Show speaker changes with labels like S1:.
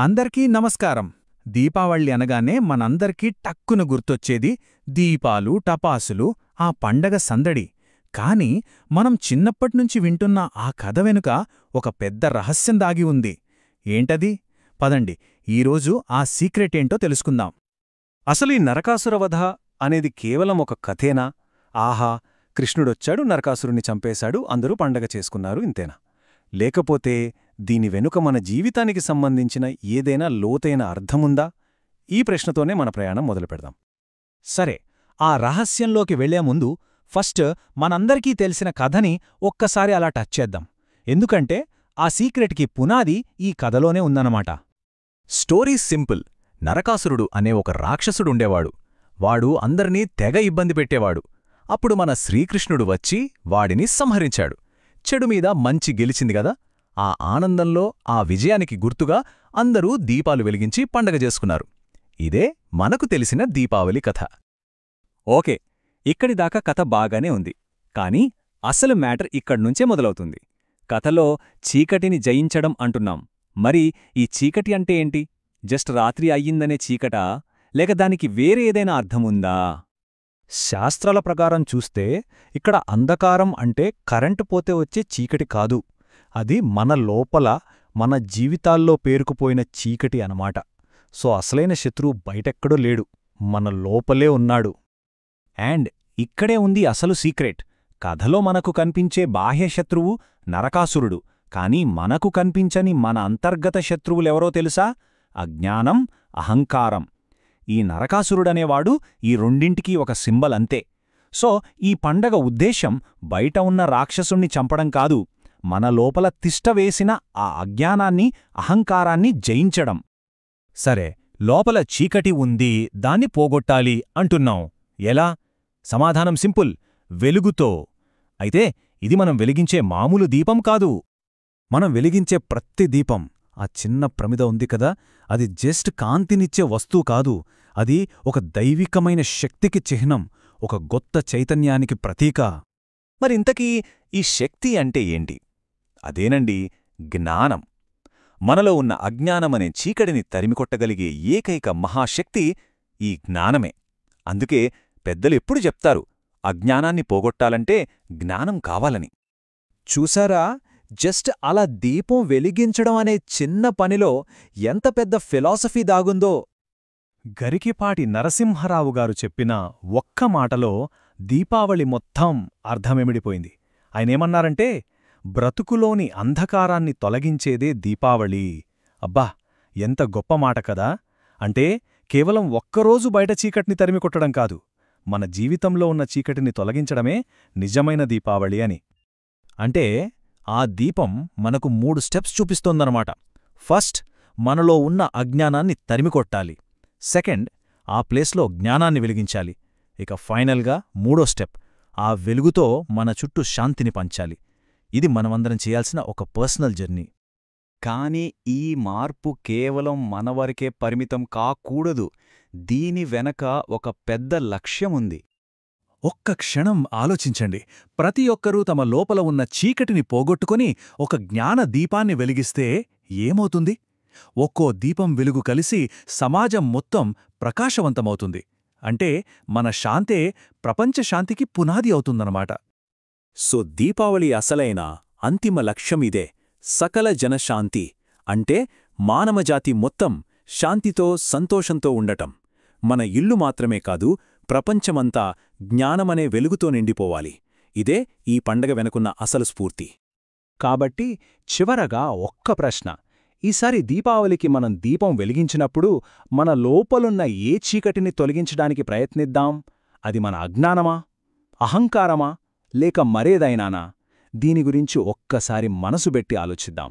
S1: అందరికీ నమస్కారం. దీపావళి అనగానే మనందరికీ టక్కున గుర్తొచ్చేది దీపాలు, టపాసులు, ఆ పండగ సందడి. కాని మనం చిన్నప్పట్నుంచి వింటున్న ఆ కథ వెనుక ఒక పెద్ద రహస్యం దాగి ఉంది. ఏంటది? పదండి, ఈరోజు ఆ సీక్రెటేంటో తెలుసుకుందాం.
S2: అసలు ఈ నరకాసురవధ అనేది కేవలం ఒక కథేనా? ఆహా, కృష్ణుడొచ్చాడు, నరకాసురుణ్ణి చంపేశాడు, అందరూ పండగ చేసుకున్నారు, ఇంతేనా? లేకపోతే దీని వెనుక మన జీవితానికి సంబంధించిన ఏదైనా లోతైన అర్థముందా? ఈ ప్రశ్నతోనే మన ప్రయాణం మొదలుపెడదాం.
S1: సరే, ఆ రహస్యంలోకి వెళ్లే ముందు ఫస్ట్ మనందరికీ తెలిసిన కథని ఒక్కసారి అలా టచ్ చేద్దాం. ఎందుకంటే ఆ సీక్రెట్కి పునాది ఈ కథలోనే ఉందన్నమాట.
S3: Story simple. నరకాసురుడు అనే ఒక రాక్షసుడుండేవాడు. వాడు అందర్నీ తెగ ఇబ్బంది పెట్టేవాడు. అప్పుడు మన శ్రీకృష్ణుడు వచ్చి వాడిని సంహరించాడు. చెడుమీద మంచి గెలిచింది గదా! ఆ ఆనందంలో, ఆ విజయానికి గుర్తుగా అందరూ దీపాలు వెలిగించి పండగ చేసుకున్నారు. ఇదే మనకు తెలిసిన దీపావళి కథ.
S2: ఓకే, ఇక్కడిదాకా కథ బాగానే ఉంది. కానీ అసలు మ్యాటర్ ఇక్కడ్నుంచే మొదలవుతుంది. కథలో చీకటిని జయించడం అంటున్నాం. మరి ఈ చీకటి అంటే ఏంటి? జస్ట్ రాత్రి అయ్యిందనే చీకటా, లేక దానికి వేరే ఏదైనా అర్థముందా?
S1: శాస్త్రాల ప్రకారం చూస్తే ఇక్కడ అంధకారం అంటే కరెంటు పోతే వచ్చే చీకటి కాదు. అది మన లోపల, మన జీవితాల్లో పేరుకుపోయిన చీకటి అనమాట. సో అసలైన శత్రువు బయటెక్కడో లేడు, మన లోపలే ఉన్నాడు. అండ్ ఇక్కడే ఉంది అసలు సీక్రెట్. కథలో మనకు కనిపించే బాహ్య శత్రువు నరకాసురుడు. కాని మనకు కనిపించని మన అంతర్గత శత్రువులెవరో తెలుసా? అజ్ఞానం, అహంకారం. ఈ నరకాసురుడనేవాడు ఈ రెండింటికీ ఒక సింబల్ అంతే. సో ఈ పండగ ఉద్దేశం బయట ఉన్న రాక్షసుణ్ణి చంపడం కాదు, మన లోపల తిష్టవేసిన ఆ అజ్ఞానాన్ని, అహంకారాన్ని జయించడం. సరే, లోపల చీకటి ఉంది, దాన్ని పోగొట్టాలి అంటున్నాం. ఎలా? సమాధానం సింపుల్: వెలుగుతో. అయితే ఇది మనం వెలిగించే మామూలు దీపం కాదు. మనం వెలిగించే ప్రతి దీపం, ఆ చిన్న ప్రమిద ఉంది కదా, అది జస్ట్ కాంతినిచ్చే వస్తువు కాదు. అది ఒక దైవికమైన శక్తికి చిహ్నం, ఒక గొప్ప చైతన్యానికి ప్రతీక.
S3: మరింతకీ ఈ శక్తి అంటే ఏంటి? అదేనండి, జ్ఞానం. మనలో ఉన్న అజ్ఞానమనే చీకటిని తరిమికొట్టగలిగే ఏకైక మహాశక్తి ఈ జ్ఞానమే. అందుకే పెద్దలెప్పుడు చెప్తారు, అజ్ఞానాన్ని పోగొట్టాలంటే జ్ఞానం కావాలని.
S1: చూసారా, జస్ట్ అలా దీపం వెలిగించడం అనే చిన్న పనిలో ఎంత పెద్ద ఫిలాసఫీ దాగుందో. గరికిపాటి నరసింహరావుగారు చెప్పిన ఒక్క మాటలో దీపావళి మొత్తం అర్థమిమిడిపోయింది. ఆయనేమన్నారంటే, బ్రతుకులోని అంధకారాన్ని తొలగించేదే దీపావళి. అబ్బా, ఎంత గొప్ప మాట కదా! అంటే కేవలం ఒక్కరోజు బయట చీకటిని తరిమికొట్టడం కాదు, మన జీవితంలో ఉన్న చీకటిని తొలగించడమే నిజమైన దీపావళి అని. అంటే ఆ దీపం మనకు 3 స్టెప్స్ చూపిస్తోందన్నమాట. ఫస్ట్, మనలో ఉన్న అజ్ఞానాన్ని తరిమికొట్టాలి. సెకండ్, ఆ ప్లేస్లో జ్ఞానాన్ని వెలిగించాలి. ఇక ఫైనల్గా 3వ స్టెప్, ఆ వెలుగుతో మన చుట్టూ శాంతిని పంచాలి. ఇది మనమందరం చేయాల్సిన ఒక పర్సనల్ జర్నీ.
S2: కాని ఈ మార్పు కేవలం మనవరకే పరిమితం కాకూడదు. దీని వెనక ఒక పెద్ద లక్ష్యముంది.
S1: ఒక్క క్షణం ఆలోచించండి. ప్రతి ఒక్కరూ తమ లోపల ఉన్న చీకటిని పోగొట్టుకుని ఒక జ్ఞాన దీపాన్ని వెలిగిస్తే ఏమవుతుంది? ఒక్కో దీపం వెలుగు కలిసి సమాజం మొత్తం ప్రకాశవంతమవుతుంది. అంటే మన శాంతే ప్రపంచ శాంతికి పునాది అవుతుందన్నమాట.
S3: సో దీపావళి అసలైన అంతిమ లక్ష్యమిదే: సకల జనశాంతి. అంటే మానవజాతి మొత్తం శాంతితో, సంతోషంతో ఉండటం. మన ఇల్లు మాత్రమే కాదు, ప్రపంచమంతా జ్ఞానమనే వెలుగుతో నిండిపోవాలి. ఇదే ఈ పండగ వెనుకున్న అసలు స్ఫూర్తి.
S1: కాబట్టి చివరగా ఒక్క ప్రశ్న: ఈసారి దీపావళికి మనం దీపం వెలిగించినప్పుడు మన లోపలున్న ఏ చీకటిని తొలగించడానికి ప్రయత్నిద్దాం? అది మన అజ్ఞానమా, అహంకారమా, లేక మరేదైనానా? దీని గురించి ఒక్కసారి మనసు బెట్టి ఆలోచిద్దాం.